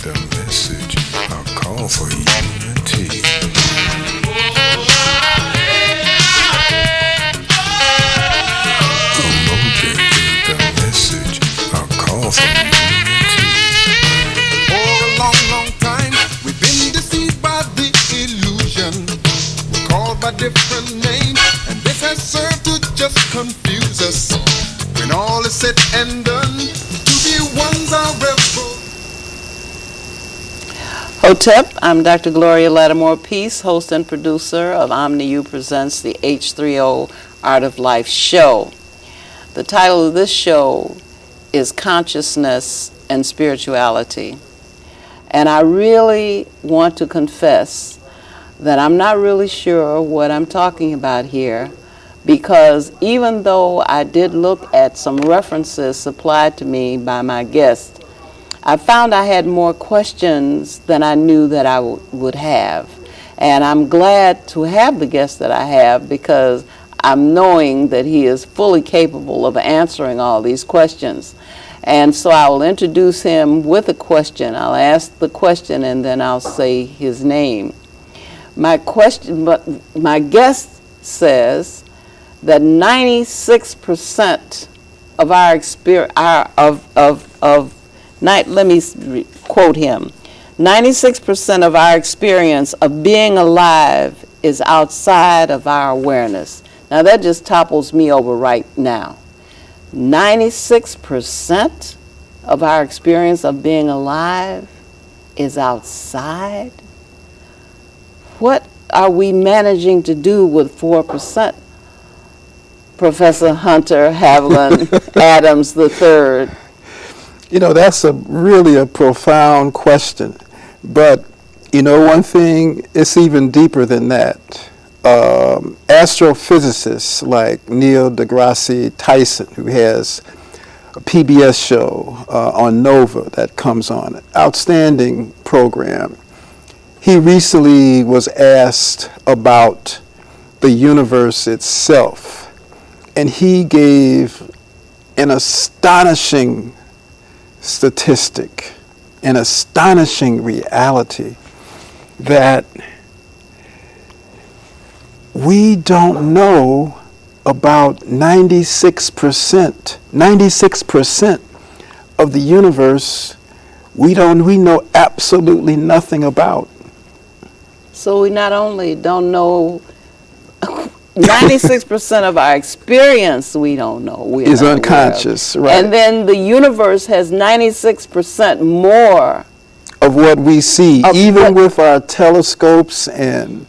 the message, a call for unity. Promoted the message, a call for unity. For a long, long time, we've been deceived by the illusion. We're called by different names, and this has served to just confuse us. When all is said and done, to be one's our rebel. Hotep, I'm Dr. Gloria Lattimore Peace, host and producer of OmniU Presents the H3o Art of Life show. The title of this show is Consciousness and Spirituality. And I really want to confess that I'm not really sure what I'm talking about here, because even though I did look at some references supplied to me by my guest, I found I had more questions than I knew that I would have. And I'm glad to have the guest that I have, because I'm knowing that he is fully capable of answering all these questions. And so I will introduce him with a question. I'll ask the question and then I'll say his name. My guest says that 96% of our experience, let me quote him. 96% of our experience of being alive is outside of our awareness. Now that just topples me over right now. 96% of our experience of being alive is outside. What are we managing to do with 4%? Professor Hunter Haviland Adams III. You know, that's really a profound question. But, you know, one thing, it's even deeper than that. Astrophysicists like Neil deGrasse Tyson, who has a PBS show on Nova that comes on, outstanding program. He recently was asked about the universe itself, and he gave an astonishing statistic, an astonishing reality that we don't know about 96% of the universe we know absolutely nothing about. So we not only don't know 96% of our experience we don't know. Is unconscious, right. And then the universe has 96% more of what we see, even with our telescopes and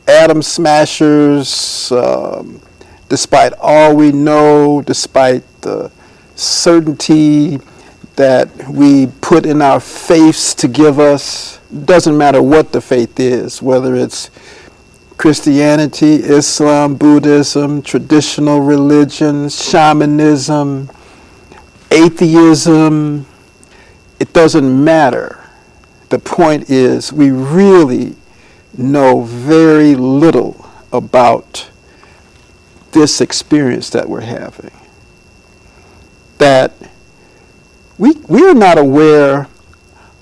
atom smashers, despite all we know, despite the certainty that we put in our faiths to give us. Doesn't matter what the faith is, whether it's Christianity, Islam, Buddhism, traditional religions, shamanism, atheism, it doesn't matter. The point is we really know very little about this experience that we're having. That we are not aware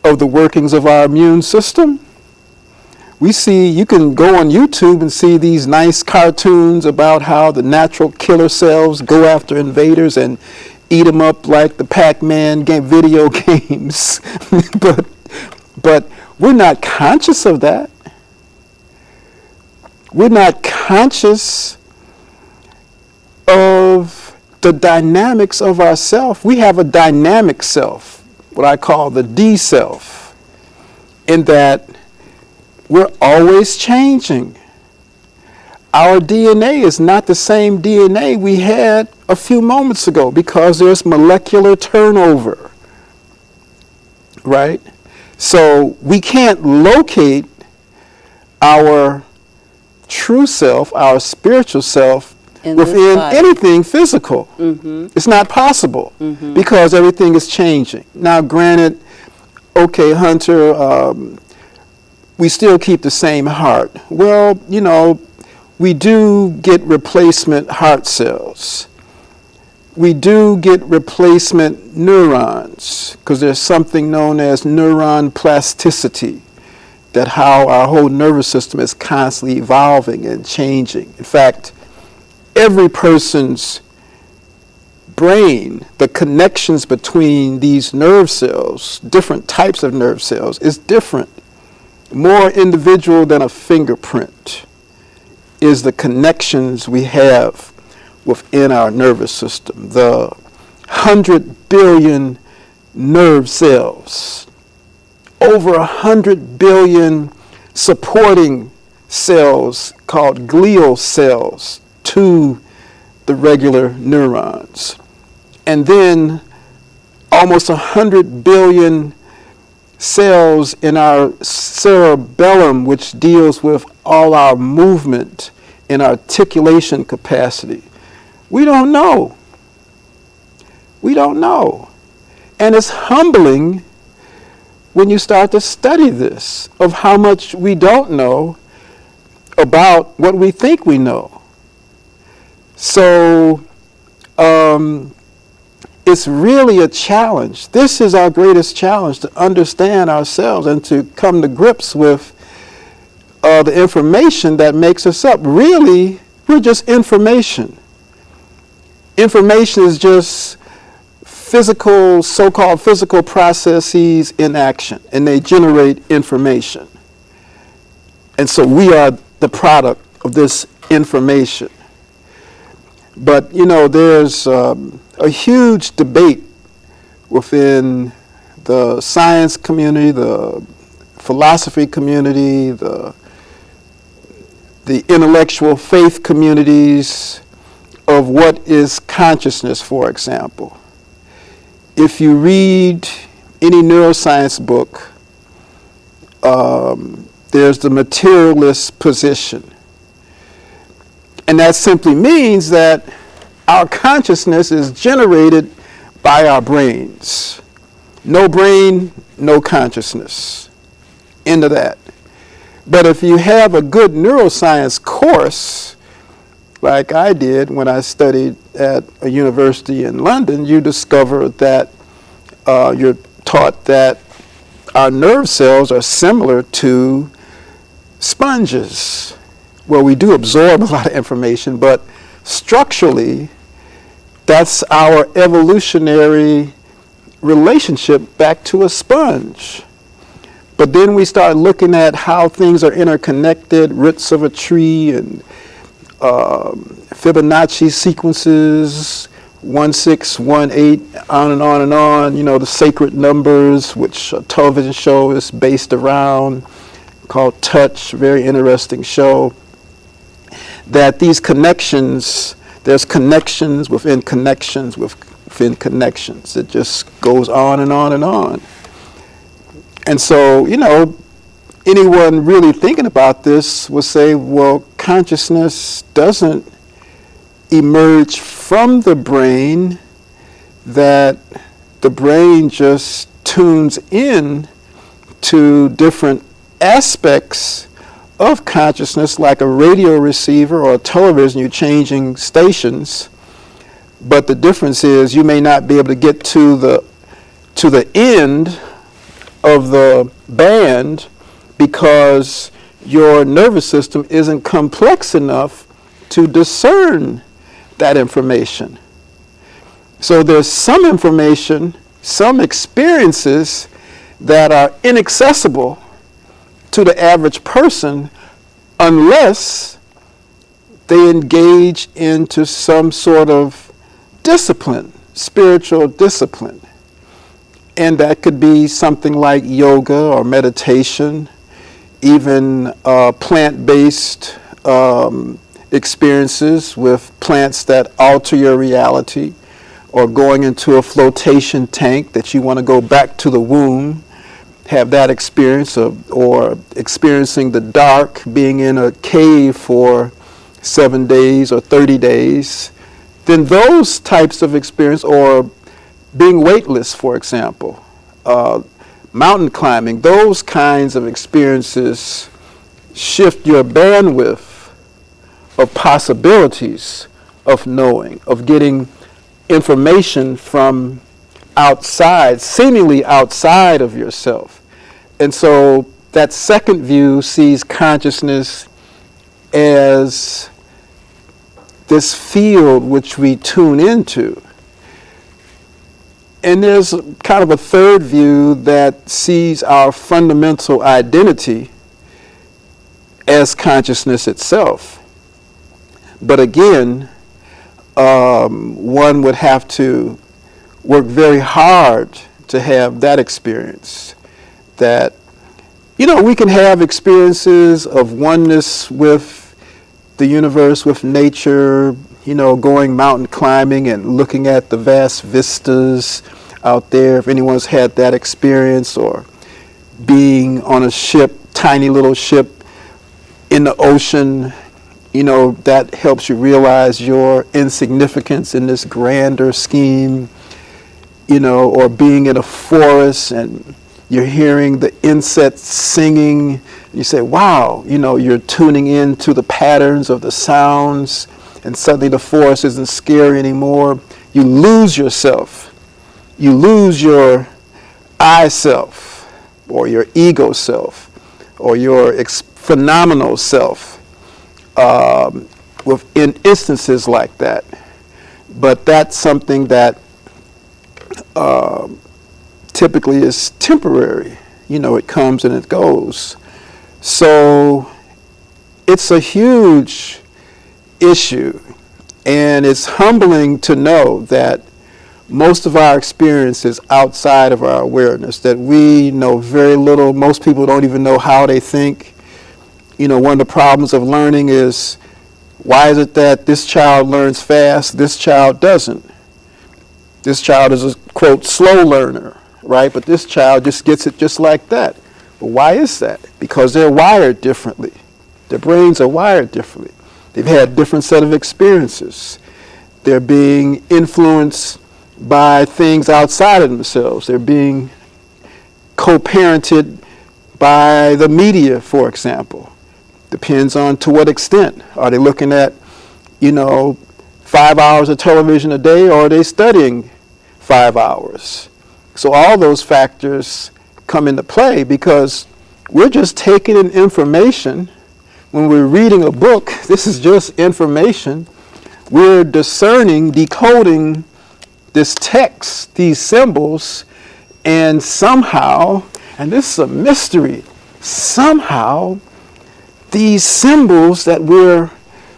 of the workings of our immune system. We see, you can go on YouTube and see these nice cartoons about how the natural killer cells go after invaders and eat them up like the Pac-Man video games. But we're not conscious of that. We're not conscious of the dynamics of ourself. We have a dynamic self, what I call the D self, in that we're always changing. Our DNA is not the same DNA we had a few moments ago because there's molecular turnover, right? So we can't locate our true self, our spiritual self, within anything physical. Mm-hmm. It's not possible because everything is changing. Now, granted, okay, Hunter, we still keep the same heart. Well, you know, we do get replacement heart cells. we do get replacement neurons because there's something known as neuron plasticity, that how our whole nervous system is constantly evolving and changing. In fact, every person's brain, the connections between these nerve cells, different types of nerve cells, is different. More individual than a fingerprint is the connections we have within our nervous system. The 100 billion nerve cells, over 100 billion supporting cells called glial cells to the regular neurons. And then almost 100 billion cells in our cerebellum, which deals with all our movement and articulation capacity. We don't know. We don't know. And it's humbling when you start to study this, of how much we don't know about what we think we know. So it's really a challenge. This is our greatest challenge, to understand ourselves and to come to grips with the information that makes us up. Really, we're just information. Information is just physical, so-called physical processes in action, and they generate information. And so we are the product of this information. But, you know, there's a huge debate within the science community, the philosophy community, the intellectual faith communities of what is consciousness, for example. If you read any neuroscience book, there's the materialist position. And that simply means that our consciousness is generated by our brains. No brain, no consciousness. End of that. But if you have a good neuroscience course, like I did when I studied at a university in London, you discover that you're taught that our nerve cells are similar to sponges, where we do absorb a lot of information, but structurally, that's our evolutionary relationship back to a sponge. But then we start looking at how things are interconnected, roots of a tree and Fibonacci sequences, 1, 6, 1, 8, on and on and on, you know, the sacred numbers, which a television show is based around, called Touch, very interesting show. That these connections, there's connections within connections within connections. It just goes on and on and on. And so, you know, anyone really thinking about this will say, well, consciousness doesn't emerge from the brain, that the brain just tunes in to different aspects of consciousness, like a radio receiver or a television. You're changing stations, but the difference is you may not be able to get to the end of the band because your nervous system isn't complex enough to discern that information. So there's some information, some experiences that are inaccessible to the average person unless they engage into some sort of discipline, spiritual discipline. And that could be something like yoga or meditation, even plant-based experiences with plants that alter your reality, or going into a flotation tank that you want to go back to the womb, have that experience, or experiencing the dark, being in a cave for 7 days or 30 days, then those types of experience, or being weightless, for example, mountain climbing, those kinds of experiences shift your bandwidth of possibilities of knowing, of getting information from outside, seemingly outside of yourself. And so that second view sees consciousness as this field which we tune into. And there's kind of a third view that sees our fundamental identity as consciousness itself. But again, one would have to work very hard to have that experience. That, we can have experiences of oneness with the universe, with nature, going mountain climbing and looking at the vast vistas out there, if anyone's had that experience, or being on a ship, tiny little ship in the ocean, that helps you realize your insignificance in this grander scheme, or being in a forest and you're hearing the insects singing. You say, wow, you're tuning in to the patterns of the sounds, and suddenly the forest isn't scary anymore. You lose yourself. You lose your I self, or your ego self, or your phenomenal self in instances like that. But that's something that typically is temporary. It comes and it goes. So it's a huge issue, and it's humbling to know that most of our experience is outside of our awareness, that we know very little. Most people don't even know how they think. One of the problems of learning is, why is it that this child learns fast, this child doesn't? This child is a, quote, slow learner, right? But this child just gets it just like that. But why is that? Because they're wired differently. Their brains are wired differently. They've had different set of experiences. They're being influenced by things outside of themselves. They're being co-parented by the media, for example. Depends on to what extent. Are they looking at, 5 hours of television a day, or are they studying 5 hours? So all those factors come into play, because we're just taking in information. When we're reading a book, this is just information. We're discerning, decoding this text, these symbols, and somehow, and this is a mystery, somehow these symbols that we're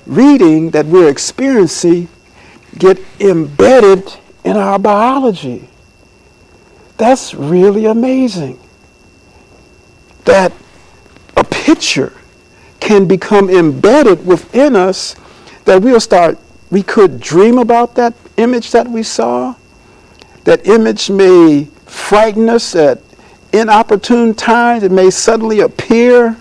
reading, that we're experiencing, get embedded in our biology. That's really amazing. That a picture can become embedded within us, that we could dream about that image that we saw. That image may frighten us at inopportune times. It may suddenly appear.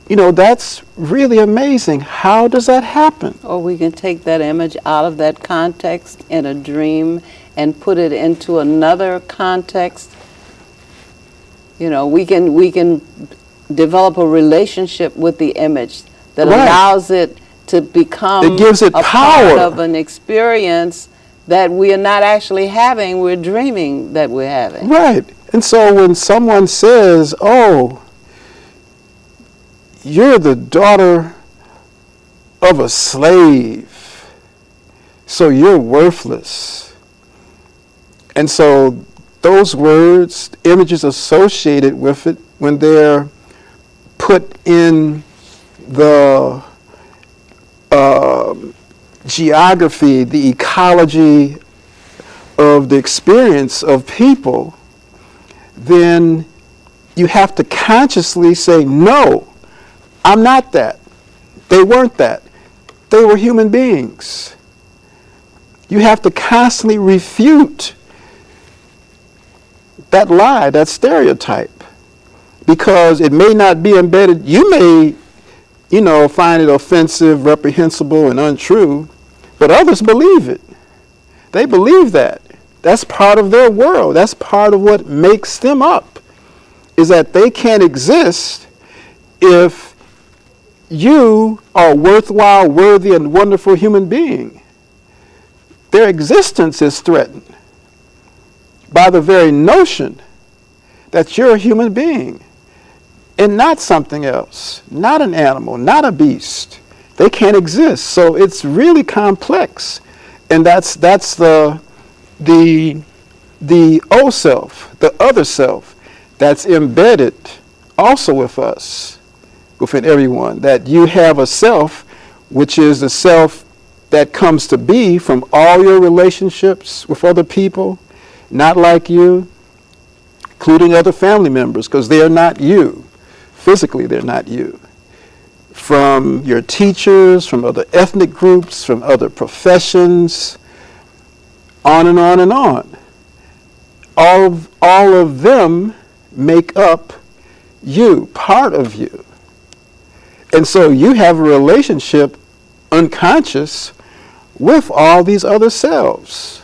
That's really amazing. How does that happen? Or we can take that image out of that context in a dream and put it into another context. We can develop a relationship with the image that allows it to become it gives it a power. part of an experience that we are not actually having, we're dreaming that we're having. Right. And so when someone says, oh, you're the daughter of a slave, so you're worthless. And so those words, images associated with it, when they're put in the geography, the ecology of the experience of people, then you have to consciously say, no, I'm not that. They weren't that. They were human beings. You have to constantly refute that lie, that stereotype, because it may not be embedded. You may, find it offensive, reprehensible, and untrue, but others believe it. They believe that. That's part of their world. That's part of what makes them up, is that they can't exist if you are a worthwhile, worthy, and wonderful human being. their existence is threatened by the very notion that you're a human being and not something else, not an animal, not a beast. They can't exist. So it's really complex. And that's the O self, the other self, that's embedded also with us, within everyone. That you have a self, which is the self that comes to be from all your relationships with other people, not like you, including other family members, because they are not you. Physically, they're not you. From your teachers, from other ethnic groups, from other professions, on and on and on. All of them make up you, part of you. And so you have a relationship, unconscious, with all these other selves.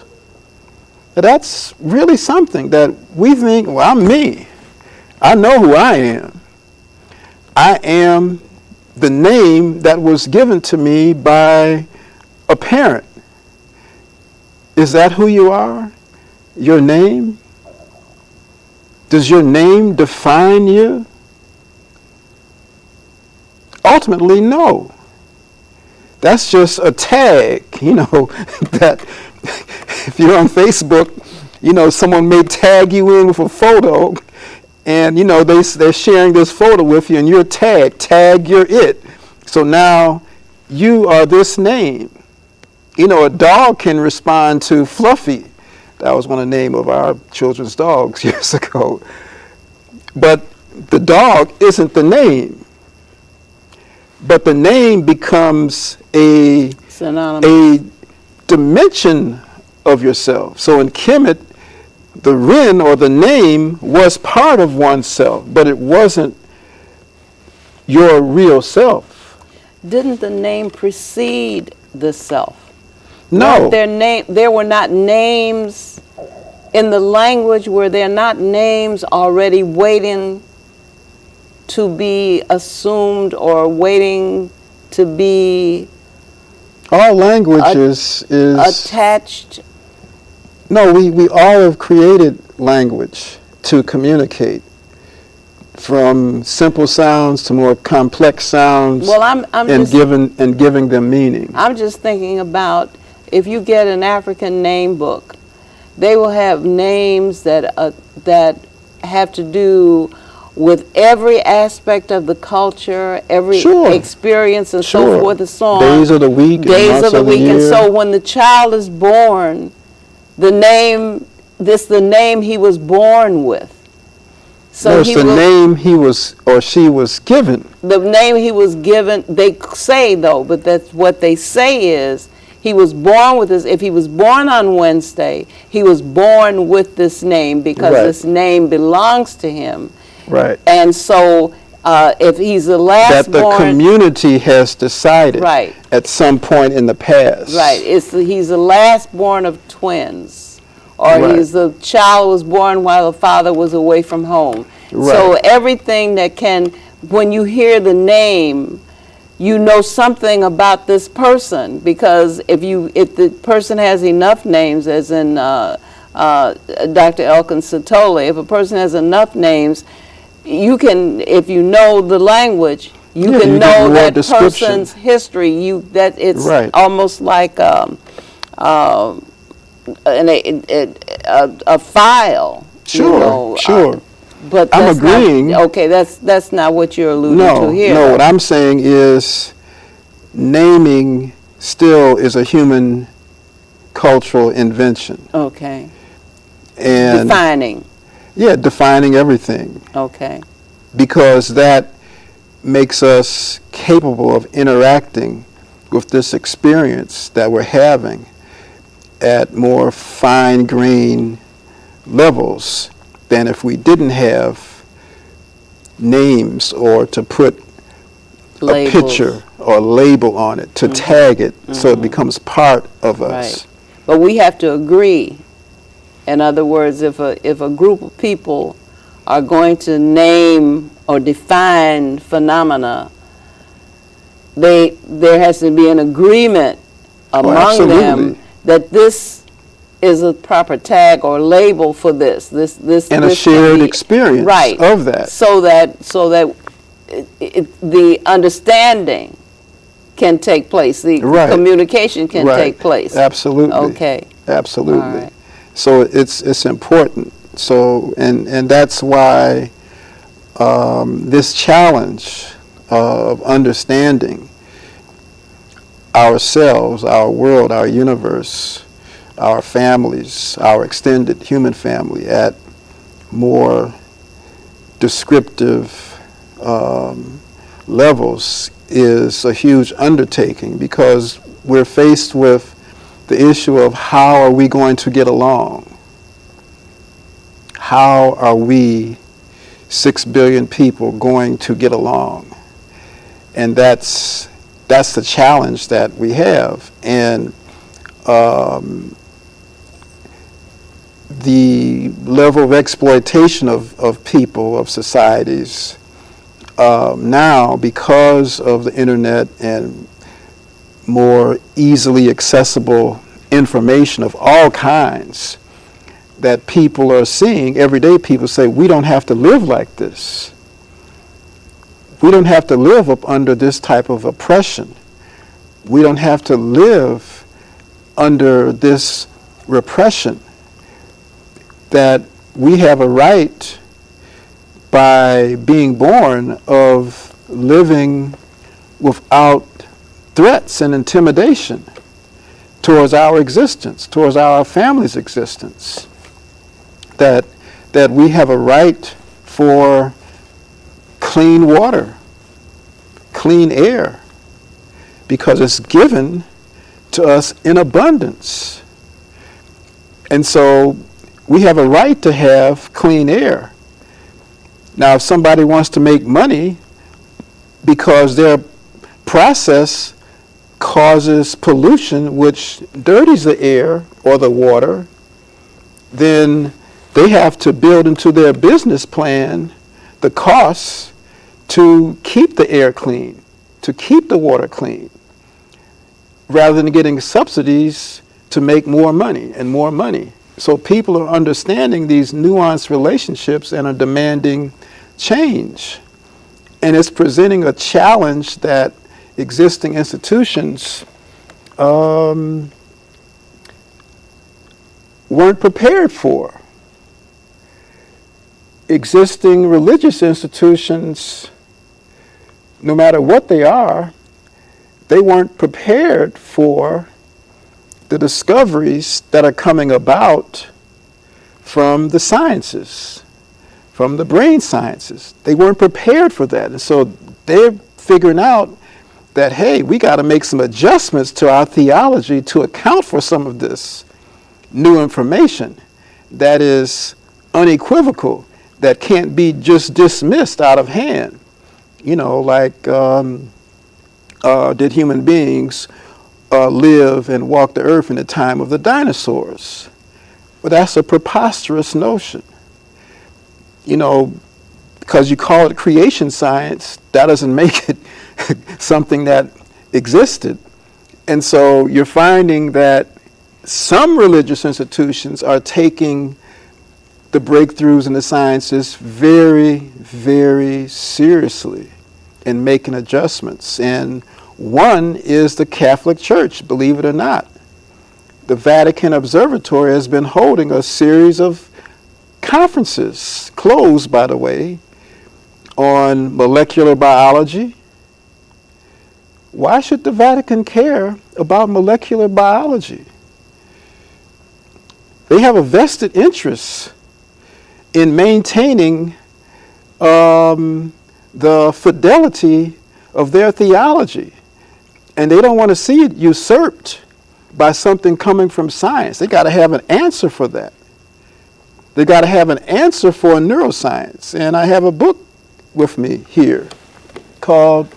That's really something that we think, well, I'm me. I know who I am. I am the name that was given to me by a parent. Is that who you are? Your name? Does your name define you? Ultimately, no. That's just a tag, that if you're on Facebook, someone may tag you in with a photo, and, they're sharing this photo with you, and you're tag, you're it. So now you are this name. A dog can respond to Fluffy. That was one of the name of our children's dogs years ago. But the dog isn't the name. But the name becomes a dimension of yourself. So in Kemet, the Ren, or the name, was part of oneself, but it wasn't your real self. Didn't the name precede the self? No. There were not names in the language. Were there not names already waiting to be assumed or waiting to be all language is attached? No, we all have created language to communicate, from simple sounds to more complex sounds. Well, I'm giving them meaning. I'm just thinking about, if you get an African name book, they will have names that have to do with every aspect of the culture, every experience, and so forth and so on. Days of the week, days of the week, year. And so when the child is born, the name he was born with. So it's the name he was or she was given. The name he was given, they say though, but that's what they say is, he was born with this. If he was born on Wednesday, he was born with this name because this name belongs to him. Right. And so if he's the last that the community has decided at some point in the past. Right. He's the last born of twins. Or he's the child was born while the father was away from home. Right. So everything that when you hear the name, you know something about this person, because if the person has enough names, as in Dr. Elkin Satole, if a person has enough names, you can, if you know the language, you can know that person's history. It's almost like a file. Sure. But I'm agreeing. That's not what you're alluding to here. No, what I'm saying is naming still is a human cultural invention. Okay. And defining. Yeah, defining everything. Okay. Because that makes us capable of interacting with this experience that we're having at more fine-grained levels than if we didn't have names or to put labels, a picture or a label on it, to tag it so it becomes part of us. But we have to agree. In other words, if a group of people are going to name or define phenomena, there has to be an agreement among them that this is a proper tag or label for this. This And this a shared can be, experience right, of that. So that the understanding can take place. The Right. communication can Right. take place. Absolutely. Okay. Absolutely. All right. So it's important. So and that's why this challenge of understanding ourselves, our world, our universe, our families, our extended human family at more descriptive levels is a huge undertaking, because we're faced with the issue of how are we going to get along? How are we, 6 billion people, going to get along? And that's the challenge that we have. And the level of exploitation of people, of societies, now, because of the internet and more easily accessible information of all kinds that people are seeing, everyday people say, we don't have to live like this. We don't have to live up under this type of oppression. We don't have to live under this repression. That we have a right, by being born, of living without threats and intimidation towards our existence, towards our family's existence. That we have a right for clean water, clean air, because it's given to us in abundance. And so we have a right to have clean air. Now, if somebody wants to make money because their process causes pollution which dirties the air or the water, then they have to build into their business plan the costs to keep the air clean, to keep the water clean, rather than getting subsidies to make more money and more money. So people are understanding these nuanced relationships and are demanding change. And it's presenting a challenge that existing institutions weren't prepared for. Existing religious institutions, no matter what they are, they weren't prepared for the discoveries that are coming about from the sciences, from the brain sciences. They weren't prepared for that. And so they're figuring out that, hey, we got to make some adjustments to our theology to account for some of this new information that is unequivocal, that can't be just dismissed out of hand. You know, like, did human beings live and walk the earth in the time of the dinosaurs? Well, that's a preposterous notion. You know, because you call it creation science, that doesn't make it something that existed. And so you're finding that some religious institutions are taking the breakthroughs in the sciences very, very seriously and making adjustments. And one is the Catholic Church, believe it or not. The Vatican Observatory has been holding a series of conferences, closed by the way, on molecular biology. Why should the Vatican care about molecular biology? They have a vested interest in maintaining the fidelity of their theology. And they don't want to see it usurped by something coming from science. They got to have an answer for that. They got to have an answer for neuroscience. And I have a book with me here called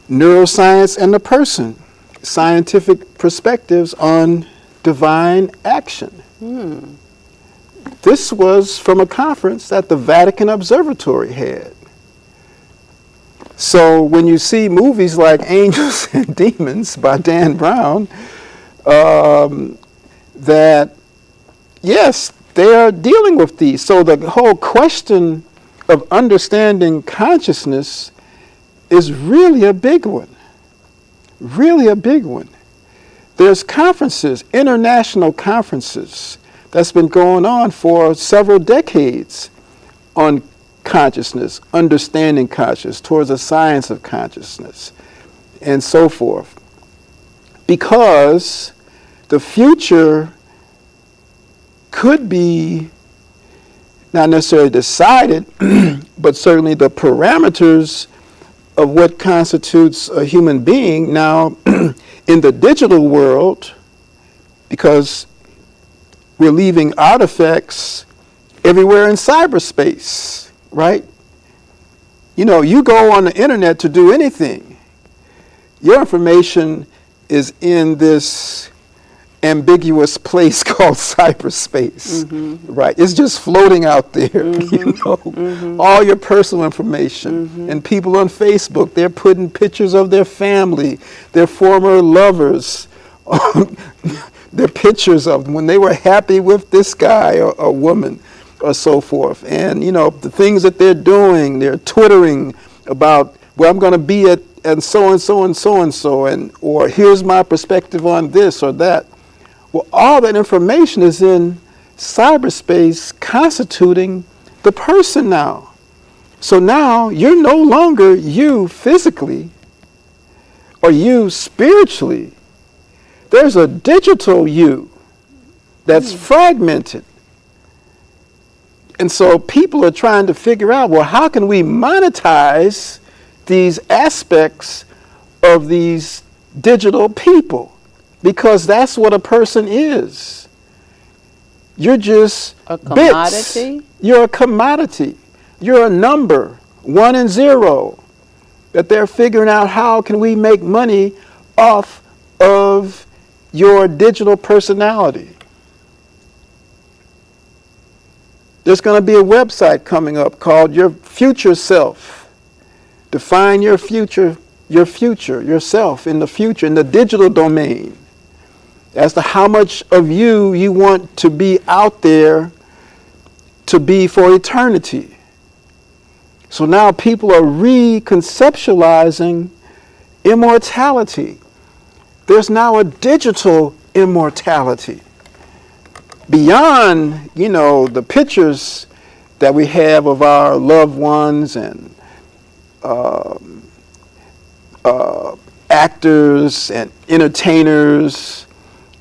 Neuroscience and the Person, Scientific Perspectives on Divine Action. This was from a conference that the Vatican Observatory had. So when you see movies like Angels and Demons by Dan Brown, that, yes, they are dealing with these. So the whole question of understanding consciousness is really a big one. Really a big one. There's conferences, international conferences, that's been going on for several decades on consciousness, understanding consciousness, towards a science of consciousness, and so forth. Because the future could be not necessarily decided, but certainly the parameters of what constitutes a human being now in the digital world, because we're leaving artifacts everywhere in cyberspace, right? You know, you go on the internet to do anything. Your information is in this ambiguous place called cyberspace, right? It's just floating out there, you know, all your personal information. And people on Facebook, they're putting pictures of their family, their former lovers, their pictures of when they were happy with this guy or woman or so forth. And, you know, the things that they're doing, they're twittering about where I'm going to be at and so and so and so and so, and or here's my perspective on this or that. Well, all that information is in cyberspace constituting the person now. So now you're no longer you physically or you spiritually. There's a digital you that's fragmented. And so people are trying to figure out, well, how can we monetize these aspects of these digital people? Because that's what a person is. You're just A commodity? bits. You're a commodity. You're a number, 1 and 0, that they're figuring out how can we make money off of your digital personality. There's going to be a website coming up called Your Future Self. Define your future, yourself in the future, in the digital domain, as to how much of you want to be out there to be for eternity. So now people are reconceptualizing immortality. There's now a digital immortality. Beyond, you know, the pictures that we have of our loved ones and actors and entertainers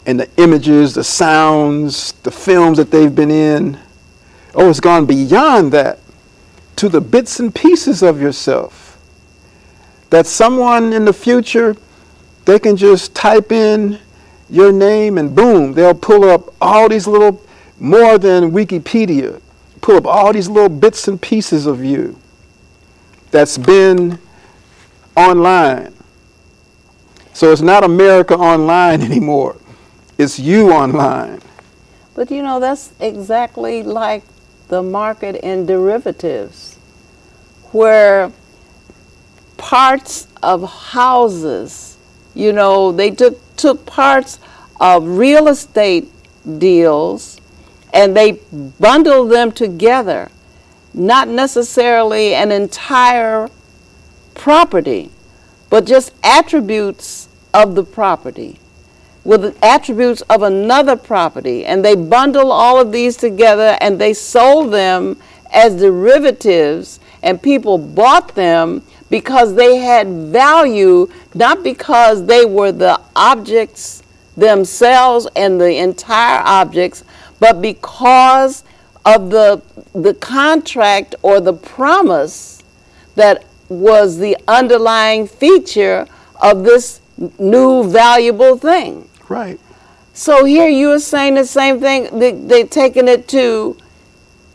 and the images, the sounds, the films that they've been in. Oh, it's gone beyond that to the bits and pieces of yourself. That someone in the future, they can just type in your name and boom, they'll pull up all these little, more than Wikipedia, pull up all these little bits and pieces of you that's been online. So it's not America online anymore. It's you online. But you know, that's exactly like the market in derivatives, where parts of houses, you know, they took parts of real estate deals and they bundled them together, not necessarily an entire property, but just attributes of the property with the attributes of another property, and they bundle all of these together and they sold them as derivatives, and people bought them because they had value, not because they were the objects themselves and the entire objects, but because of the contract or the promise that was the underlying feature of this new valuable thing. Right. So here you are saying the same thing. They're taking it to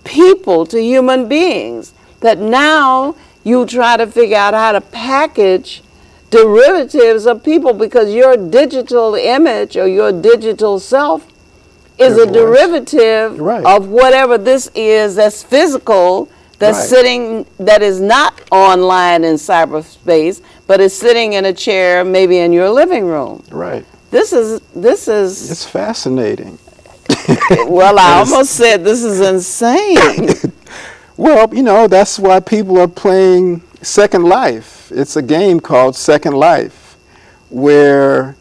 people, to human beings, that now you try to figure out how to package derivatives of people, because your digital image or your digital self is Your a voice. derivative Right. of whatever this is that's physical, that's Right. sitting, that is not online in cyberspace, but is sitting in a chair maybe in your living room. Right. This is It's fascinating. well, I almost said this is insane. Well, that's why people are playing Second Life. It's a game called Second Life, where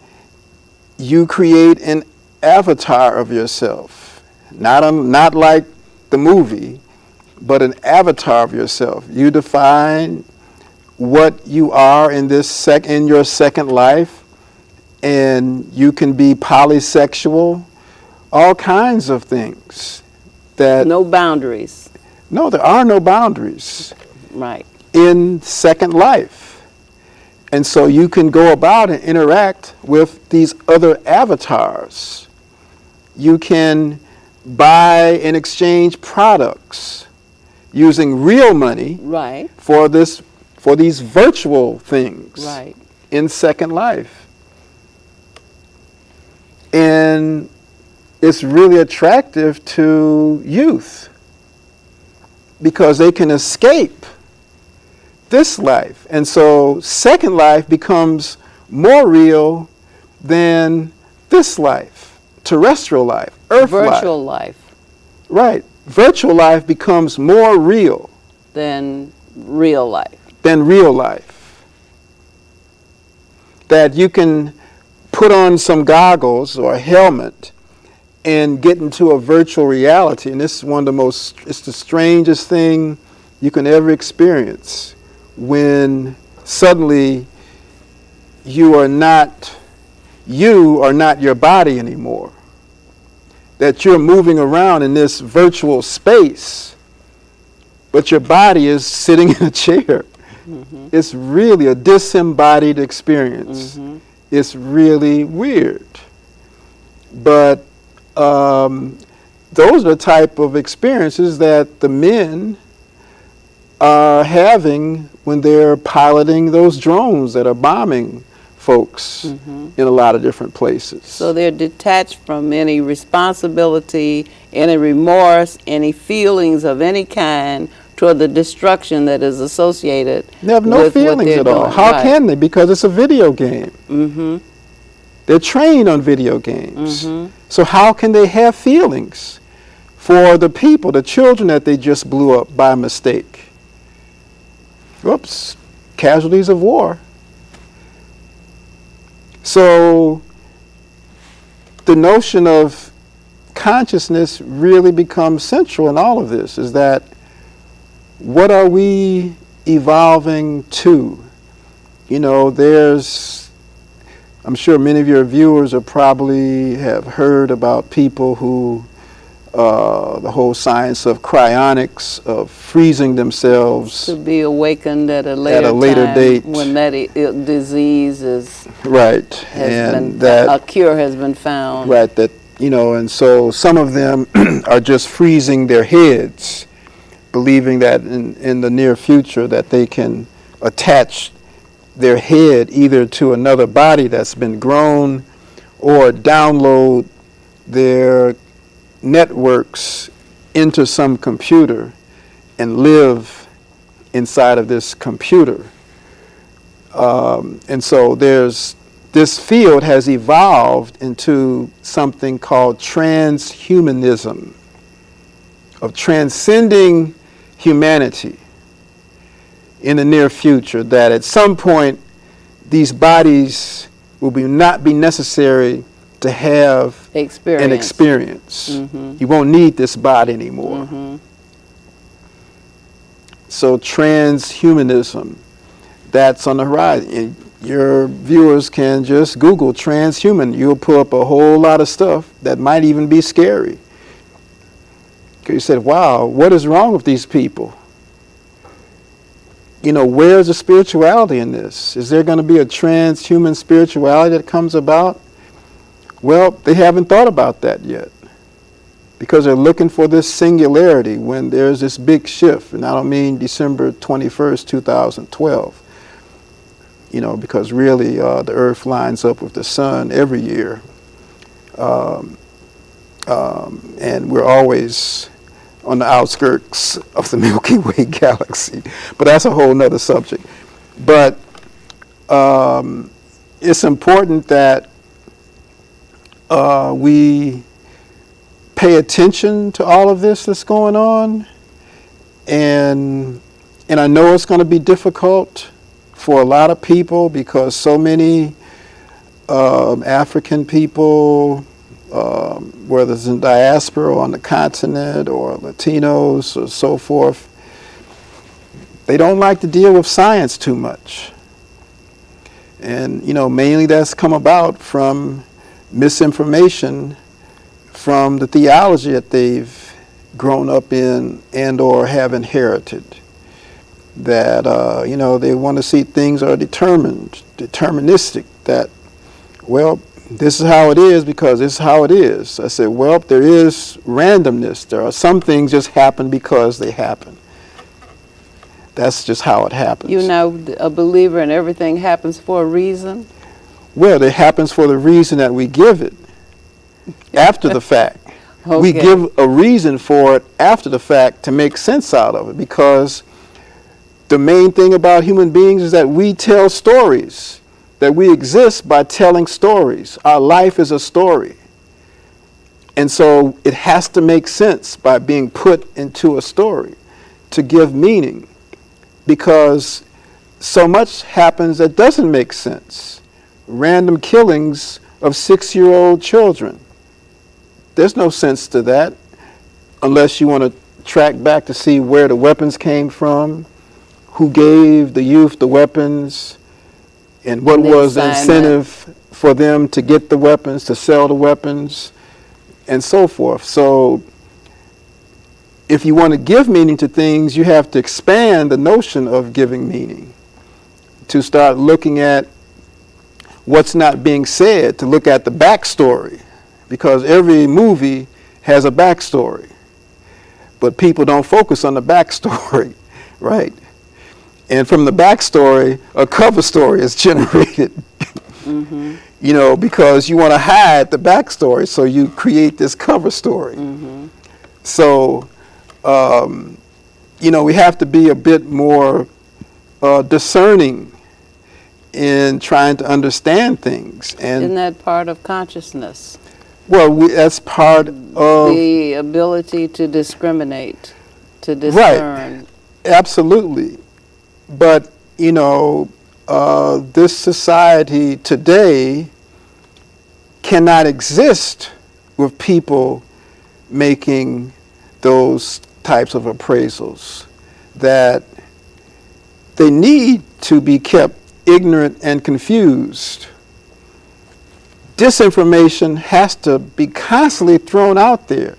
you create an avatar of yourself, not like the movie, but an avatar of yourself. You define what you are in in your second life, and you can be polysexual, all kinds of things. No boundaries. No, there are no boundaries Right. in Second Life. And so you can go about and interact with these other avatars. You can buy and exchange products using real money Right. for these virtual things Right. in Second Life. And it's really attractive to youth because they can escape this life. And so Second Life becomes more real than this life, terrestrial life, earth Virtual life. life Right. Virtual life becomes more real than real life. than real life. That you can put on some goggles or a helmet and get into a virtual reality. And this is it's the strangest thing you can ever experience, when suddenly you are not your body anymore. That you're moving around in this virtual space, but your body is sitting in a chair. Mm-hmm. It's really a disembodied experience. Mm-hmm. It's really weird. But those are the type of experiences that the men are having when they're piloting those drones that are bombing folks in a lot of different places. So they're detached from any responsibility, any remorse, any feelings of any kind toward the destruction that is associated. They have no with what feelings they're at all. doing. How Right. can they? Because it's a video game. Mm-hmm. They're trained on video games. Mm-hmm. So how can they have feelings for the people, the children that they just blew up by mistake? Oops, casualties of war. So the notion of consciousness really becomes central in all of this, is that what are we evolving to? I'm sure many of your viewers probably have heard about people who, the whole science of cryonics, of freezing themselves. To be awakened at a later time, date. when that disease is Right. a cure has been found. Right. And so some of them are just freezing their heads, believing that in the near future that they can attach their head either to another body that's been grown, or download their networks into some computer and live inside of this computer. And so this field has evolved into something called transhumanism, of transcending humanity in the near future, that at some point these bodies will not be necessary to have an experience. Mm-hmm. You won't need this body anymore. Mm-hmm. So transhumanism, that's on the horizon. Your viewers can just Google transhuman. You'll pull up a whole lot of stuff that might even be scary. Because you said, wow, what is wrong with these people? Where's the spirituality in this? Is there going to be a transhuman spirituality that comes about? Well, they haven't thought about that yet, because they're looking for this singularity when there's this big shift. And I don't mean December 21st, 2012, because really the earth lines up with the sun every year. And we're always on the outskirts of the Milky Way galaxy. But that's a whole nother subject. But it's important that we pay attention to all of this that's going on, and I know it's going to be difficult for a lot of people because so many African people, whether it's in diaspora or on the continent or Latinos or so forth, they don't like to deal with science too much. And, mainly that's come about from misinformation from the theology that they've grown up in and or have inherited. That, they want to see things are deterministic, that, well, this is how it is because this is how it is. I said, well, there is randomness. There are some things just happen because they happen. That's just how it happens. You're now a believer in everything happens for a reason? Well, it happens for the reason that we give it after the fact. Okay. We give a reason for it after the fact to make sense out of it, because the main thing about human beings is that we tell stories, that we exist by telling stories. Our life is a story. And so it has to make sense by being put into a story to give meaning, because so much happens that doesn't make sense. Random killings of 6-year-old children. There's no sense to that unless you want to track back to see where the weapons came from, who gave the youth the weapons, and what was the incentive for them to get the weapons, to sell the weapons, and so forth. So if you want to give meaning to things, you have to expand the notion of giving meaning, to start looking at what's not being said, to look at the backstory, because every movie has a backstory, but people don't focus on the backstory, right? And from the backstory, a cover story is generated, Mm-hmm. Because you want to hide the backstory, so you create this cover story. Mm-hmm. So, we have to be a bit more discerning in trying to understand things. And Isn't that part of consciousness? well, that's part of The ability to discriminate, to discern. Right. Absolutely. But, this society today cannot exist with people making those types of appraisals, that they need to be kept ignorant and confused. Disinformation has to be constantly thrown out there,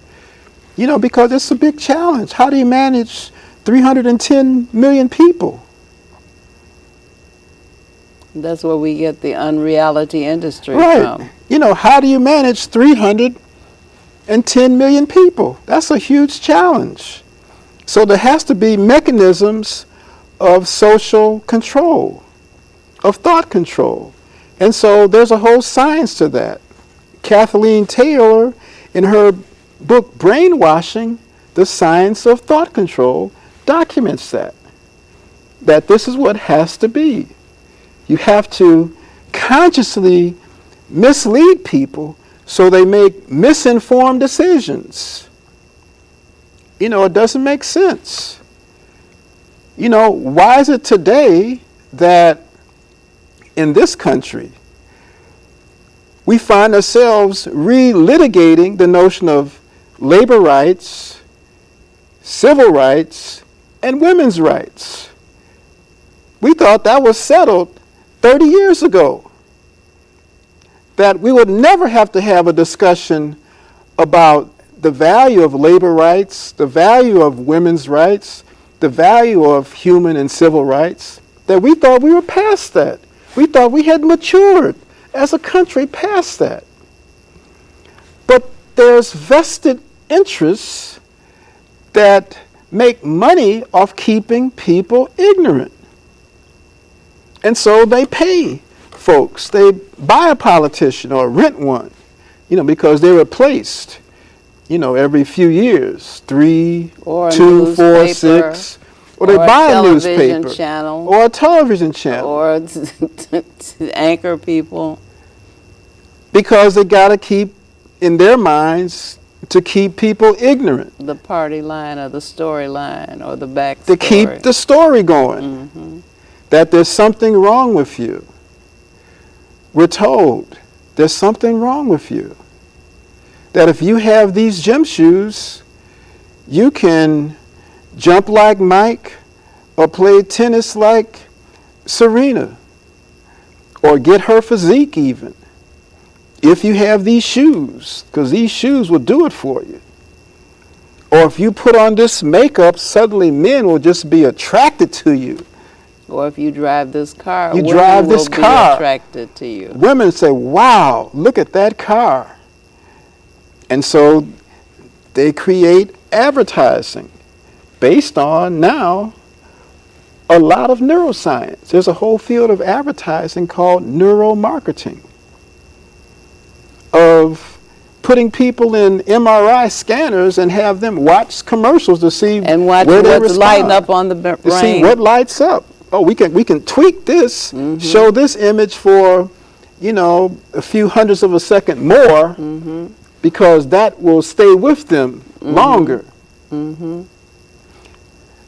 because it's a big challenge. How do you manage 310 million people? That's where we get the unreality industry Right. from. How do you manage 310 million people? That's a huge challenge. So there has to be mechanisms of social control, of thought control. And so there's a whole science to that. Kathleen Taylor, in her book Brainwashing, The Science of Thought Control, documents that this is what has to be. You have to consciously mislead people so they make misinformed decisions. It doesn't make sense. Why is it today that in this country we find ourselves relitigating the notion of labor rights, civil rights, and women's rights? We thought that was settled 30 years ago, that we would never have to have a discussion about the value of labor rights, the value of women's rights, the value of human and civil rights, that we thought we were past that. We thought we had matured as a country past that. But there's vested interests that make money off keeping people ignorant. And so they pay folks. They buy a politician or rent one, because they're replaced, every few years, 3, Or 2, 4, 6. Or they buy a newspaper. Channel. Or a television channel. Or to anchor people. because they got to keep, in their minds, to keep people ignorant. The party line or the storyline or the backstory. To keep the story going. Mm-hmm. That there's something wrong with you. We're told there's something wrong with you. That if you have these gym shoes, you can jump like Mike or play tennis like Serena or get her physique even. If you have these shoes, because these shoes will do it for you. Or if you put on this makeup, suddenly men will just be attracted to you. Or if you drive this car, women will be attracted to you. Women say, wow, look at that car. And so they create advertising based on now a lot of neuroscience. There's a whole field of advertising called neuromarketing, of putting people in MRI scanners and have them watch commercials to see and watch where they what's respond. lighting up on the brain. To see what lights up. Oh, we can tweak this, show this image for, a few hundredths of a second more, because that will stay with them longer.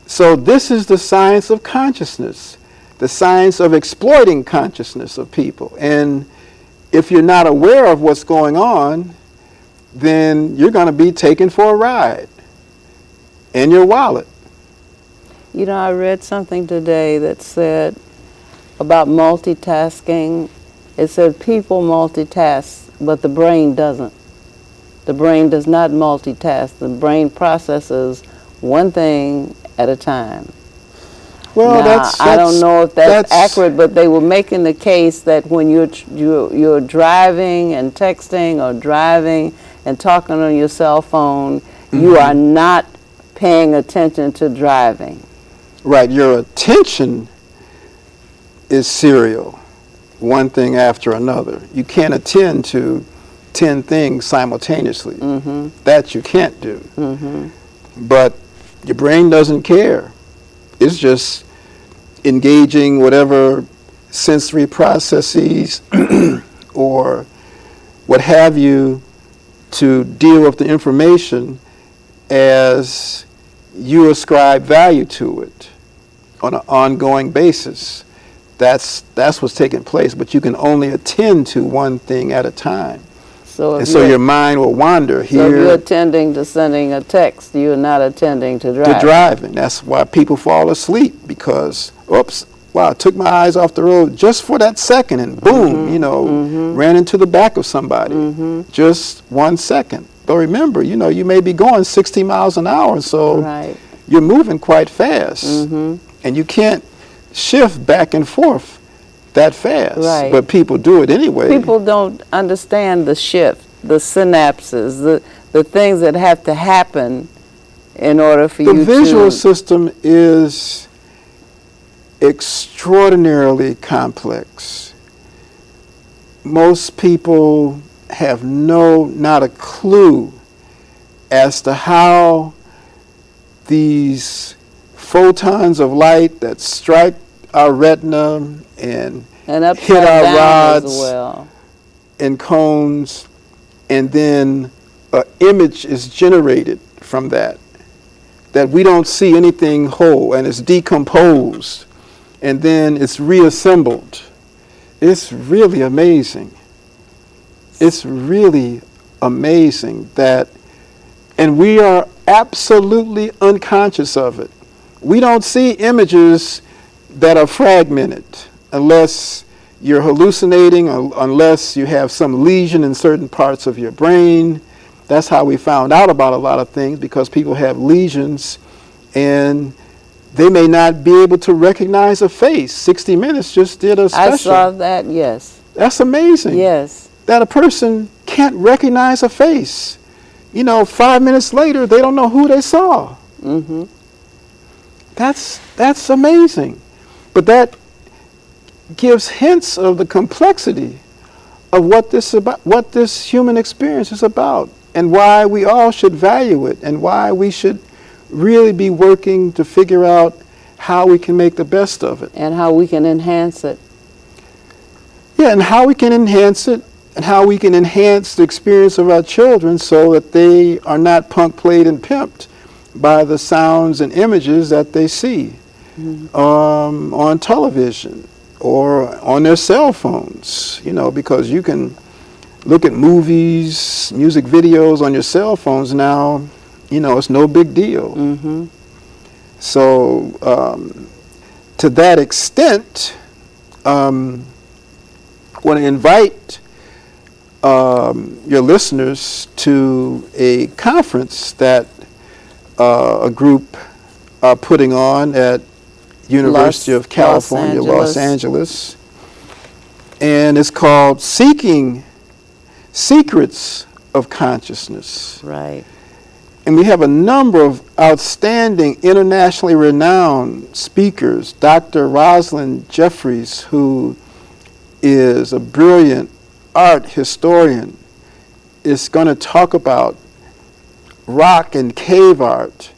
So this is the science of consciousness, the science of exploiting consciousness of people. And if you're not aware of what's going on, then you're going to be taken for a ride in your wallet. I read something today that said about multitasking. It said people multitask, but the brain doesn't. The brain does not multitask. The brain processes one thing at a time. Well, now, I don't know if that's accurate, but they were making the case that when you're driving and texting or driving and talking on your cell phone, you are not paying attention to driving. Right, your attention is serial, one thing after another. You can't attend to 10 things simultaneously. That you can't do. But your brain doesn't care. It's just engaging whatever sensory processes or what have you to deal with the information as you ascribe value to it on an ongoing basis. That's what's taking place, but you can only attend to one thing at a time. So your mind will wander here. So if you're attending to sending a text, you're not attending to driving. To driving. That's why people fall asleep, because, oops, wow, I took my eyes off the road just for that second, and boom, ran into the back of somebody. Just 1 second. But remember, you may be going 60 miles an hour, so you're moving quite fast. And you can't shift back and forth that fast. But people do it anyway. People don't understand the shift, the synapses, the things that have to happen in order for you to... The visual system is extraordinarily complex. Most people have not a clue as to how these photons of light that strike our retina and hit our rods and cones, and then an image is generated from that we don't see anything whole, and it's decomposed, and then it's reassembled. It's really amazing. It's really amazing that, and we are absolutely unconscious of it. We don't see images that are fragmented unless you're hallucinating or unless you have some lesion in certain parts of your brain. That's how we found out about a lot of things, because people have lesions and they may not be able to recognize a face. 60 Minutes just did a special. I saw that, yes. That's amazing. Yes. That a person can't recognize a face. 5 minutes later, they don't know who they saw. That's amazing. But that gives hints of the complexity of what this human experience is about, and why we all should value it, and why we should really be working to figure out how we can make the best of it. And how we can enhance it. Yeah, and how we can enhance it and how we can enhance the experience of our children so that they are not punk played and pimped by the sounds and images that they see on television or on their cell phones, because you can look at movies, music videos on your cell phones now, it's no big deal. So to that extent, I want to invite your listeners to a conference that a group are putting on at University of California, Los Angeles. And it's called Seeking Secrets of Consciousness. Right. And we have a number of outstanding, internationally renowned speakers. Dr. Rosalind Jeffries, who is a brilliant art historian, is going to talk about rock and cave art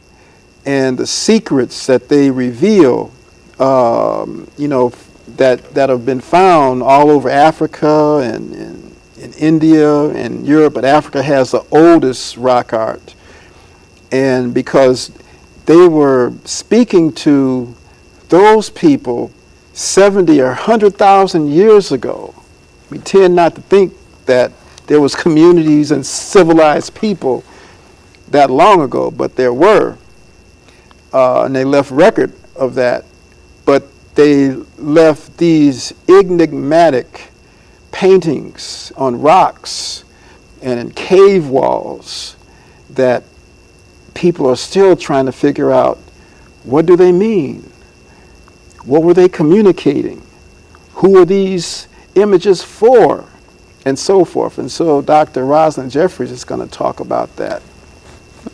and the secrets that they reveal, that have been found all over Africa and in India and Europe, but Africa has the oldest rock art. And because they were speaking to those people 70 or 100,000 years ago, we tend not to think that there was communities and civilized people that long ago, but there were. And they left record of that. But they left these enigmatic paintings on rocks and in cave walls that people are still trying to figure out, what do they mean? What were they communicating? Who are these images for? And so forth. And so Dr. Rosalind Jeffries is going to talk about that.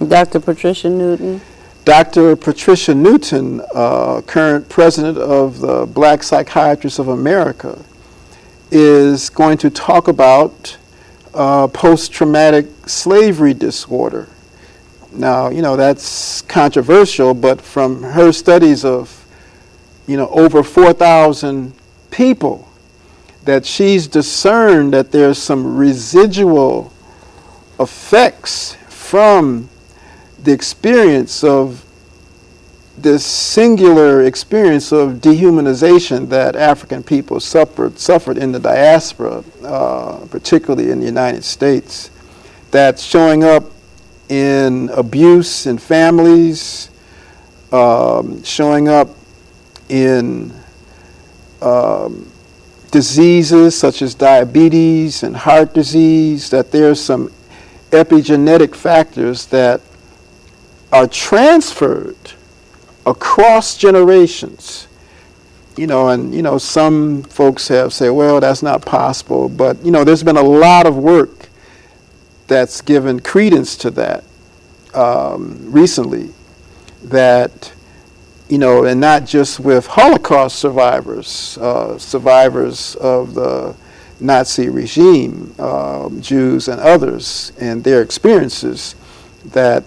Dr. Patricia Newton. Dr. Patricia Newton, current president of the Black Psychiatrists of America, is going to talk about post-traumatic slavery disorder. Now, that's controversial, but from her studies of, over 4,000 people, that she's discerned that there's some residual effects from the experience of this singular experience of dehumanization that African people suffered in the diaspora, particularly in the United States, that's showing up in abuse in families, showing up in diseases such as diabetes and heart disease, that there's some epigenetic factors that are transferred across generations. Some folks have said, well, that's not possible, but there's been a lot of work that's given credence to that recently, that and not just with Holocaust survivors, survivors of the Nazi regime, Jews and others, and their experiences, that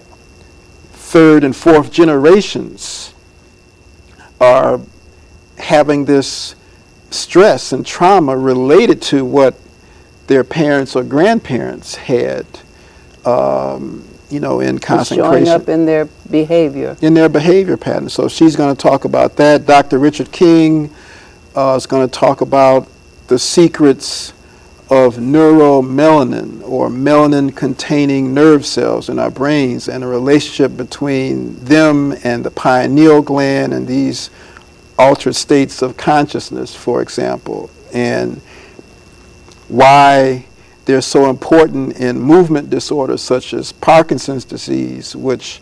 third and fourth generations are having this stress and trauma related to what their parents or grandparents had, in concentration. Showing up in their behavior. In their behavior patterns. So she's going to talk about that. Dr. Richard King is going to talk about the secrets of neuromelanin, or melanin-containing nerve cells in our brains, and the relationship between them and the pineal gland and these altered states of consciousness, for example, and why they're so important in movement disorders such as Parkinson's disease, which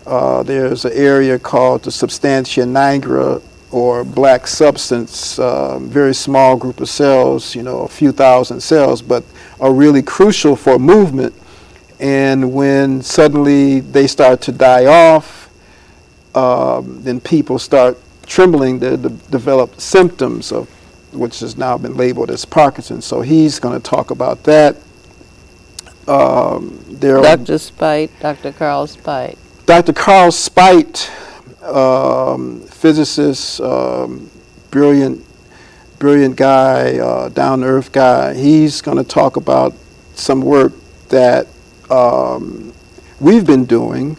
there's an area called the substantia nigra, or black substance, very small group of cells, a few thousand cells, but are really crucial for movement. And when suddenly they start to die off, then people start trembling, they develop symptoms of which has now been labeled as Parkinson's. So he's going to talk about that. Dr. Spite, Dr. Carl Spite. Dr. Carl Spite, physicist, brilliant brilliant guy, down-to-earth guy. He's going to talk about some work that we've been doing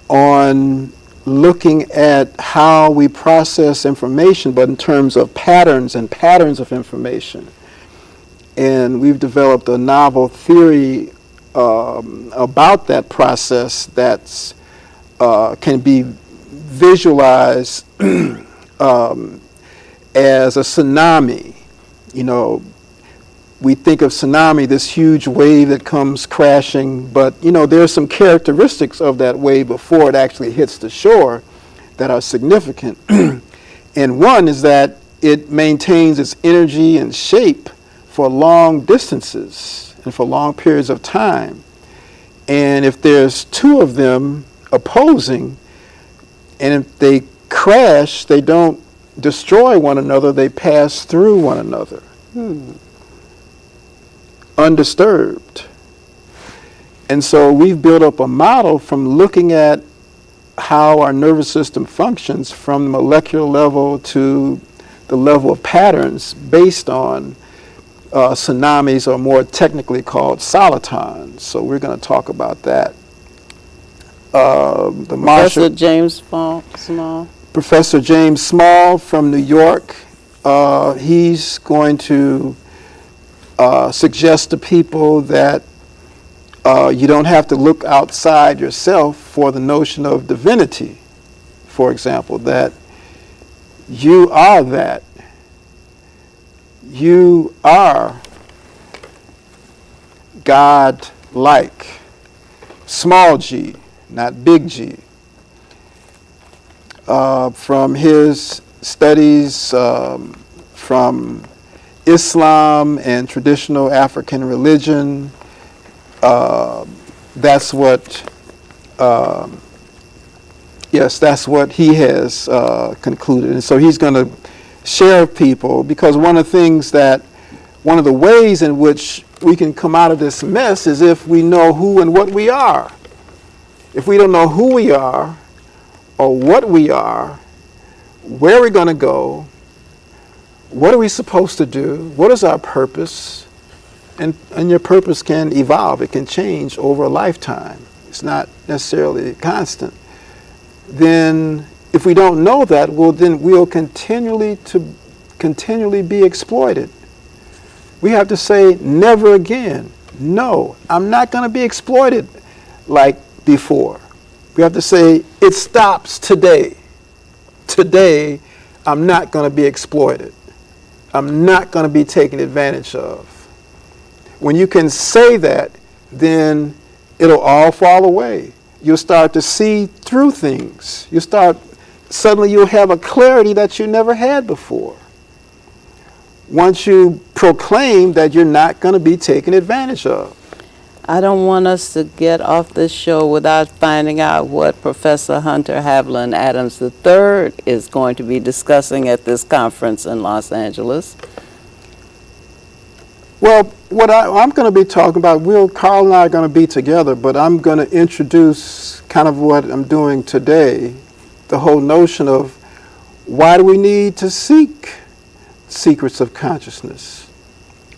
on looking at how we process information, but in terms of patterns and patterns of information. And we've developed a novel theory about that process that's can be visualized as a tsunami. You know, we think of tsunami, this huge wave that comes crashing, but you know, there's some characteristics of that wave before it actually hits the shore that are significant. And one is that it maintains its energy and shape for long distances and for long periods of time. And if there's two of them opposing, and if they crash, they don't destroy one another, they pass through one another. Undisturbed. And so we've built up a model from looking at how our nervous system functions from the molecular level to the level of patterns based on tsunamis, or more technically called solitons. So we're going to talk about that. Professor James Small. Professor James Small from New York, he's going to suggest to people that you don't have to look outside yourself for the notion of divinity, for example, that you are that. You are God-like, small g, not big G. From his studies from Islam and traditional African religion, that's what he has concluded. And so he's going to share with people, because one of the ways in which we can come out of this mess is if we know who and what we are. If we don't know who we are or what we are, where we're going to go, what are we supposed to do, what is our purpose, and your purpose can evolve, it can change over a lifetime. It's not necessarily constant. Then if we don't know that, well, then we'll continually be exploited. We have to say never again. No, I'm not going to be exploited like before. We have to say it stops today. Today, I'm not going to be exploited. I'm not going to be taken advantage of. When you can say that, then it'll all fall away. You'll start to see through things. Suddenly you'll have a clarity that you never had before. Once you proclaim that you're not going to be taken advantage of. I don't want us to get off this show without finding out what Professor Hunter Haviland Adams III is going to be discussing at this conference in Los Angeles. Well, what I'm going to be talking about, Carl and I are going to be together, but I'm going to introduce kind of what I'm doing today, the whole notion of why do we need to seek secrets of consciousness?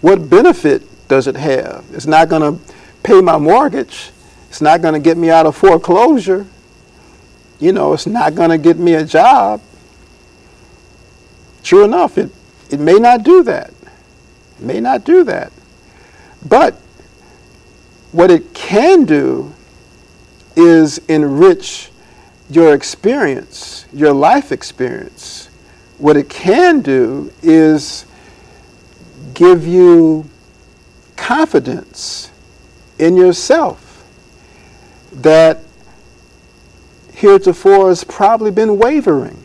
What benefit does it have? It's not going to pay my mortgage. It's not going to get me out of foreclosure. You know, it's not going to get me a job. True enough, it may not do that. It may not do that. But what it can do is enrich your experience, your life experience. What it can do is give you confidence in yourself that heretofore has probably been wavering.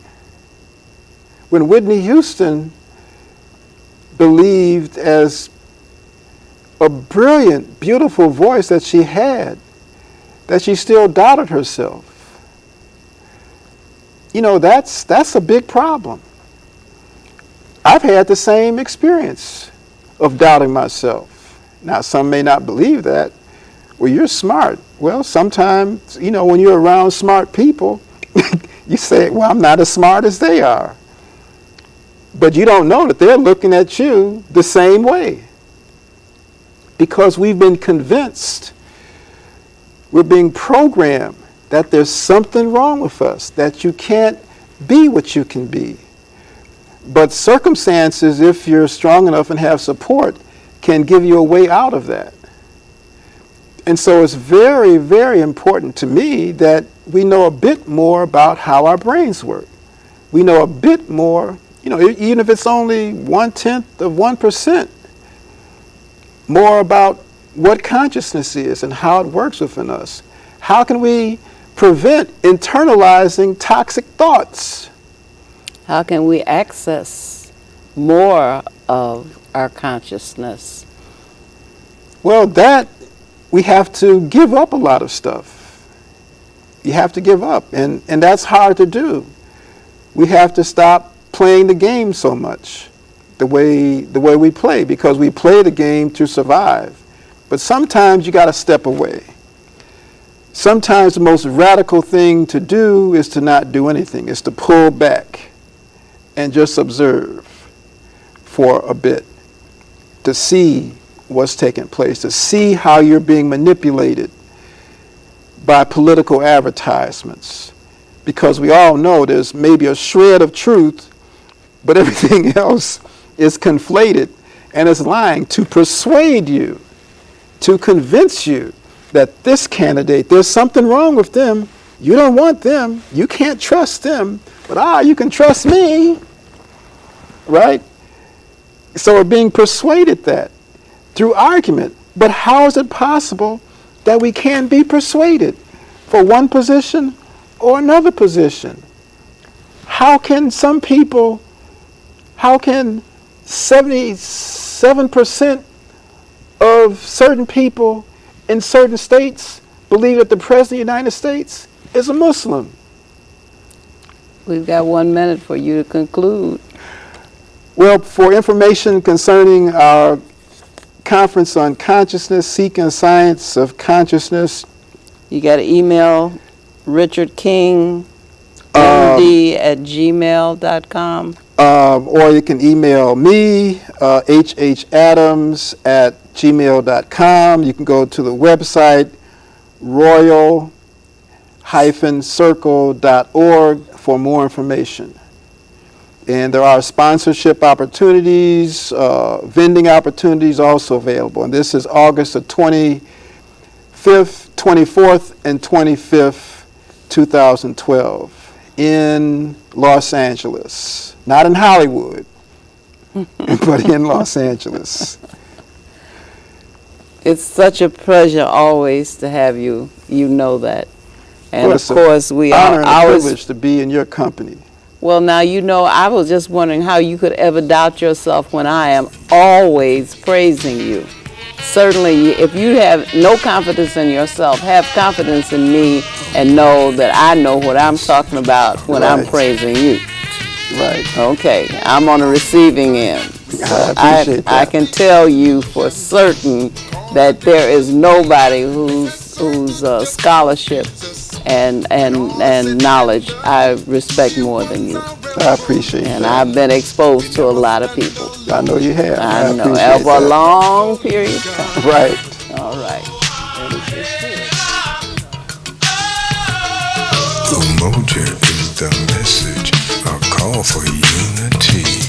When Whitney Houston believed, as a brilliant, beautiful voice that she had, that she still doubted herself. You know, that's a big problem. I've had the same experience of doubting myself. Now, some may not believe that. Well, you're smart. Well, sometimes, you know, when you're around smart people, you say, well, I'm not as smart as they are. But you don't know that they're looking at you the same way. Because we've been convinced, we're being programmed that there's something wrong with us, that you can't be what you can be. But circumstances, if you're strong enough and have support, can give you a way out of that. And so it's very, very important to me that we know a bit more about how our brains work. We know a bit more, even if it's only 0.1% more about what consciousness is and how it works within us. How can we prevent internalizing toxic thoughts? How can we access more of our consciousness? Well, that we have to give up a lot of stuff. You have to give up, and that's hard to do. We have to stop playing the game so much, the way we play, because we play the game to survive. But sometimes you got to step away. Sometimes the most radical thing to do is to not do anything, is to pull back and just observe for a bit, to see what's taking place, to see how you're being manipulated by political advertisements. Because we all know there's maybe a shred of truth, but everything else is conflated and is lying to persuade you, to convince you that this candidate, there's something wrong with them. You don't want them. You can't trust them. But you can trust me. Right? So we're being persuaded that through argument. But how is it possible that we can be persuaded for one position or another position? How can 77% of certain people in certain states believe that the President of the United States is a Muslim? We've got 1 minute for you to conclude. Well, for information concerning our conference on consciousness, seeking science of consciousness, you got to email Richard King, md@gmail.com. Or you can email me, hhadams@gmail.com. You can go to the website, royal-circle.org for more information. And there are sponsorship opportunities, vending opportunities also available. And this is August the 25th, 24th, and 25th, 2012 in Los Angeles. Not in Hollywood, but in Los Angeles. It's such a pleasure always to have you. You know that. And Well, of course, we are honor and a always. privilege to be in your company. Well, now, I was just wondering how you could ever doubt yourself when I am always praising you. Certainly, if you have no confidence in yourself, have confidence in me and know that I know what I'm talking about when I'm Right. praising you. Right. Okay, I'm on the receiving end. So I appreciate that. I can tell you for certain that there is nobody whose scholarship and knowledge I respect more than you. I appreciate And that. I've been exposed to a lot of people. I know you have. I know, appreciate over a that. long period of time. Right. All right. Umoja is the message, a call for unity.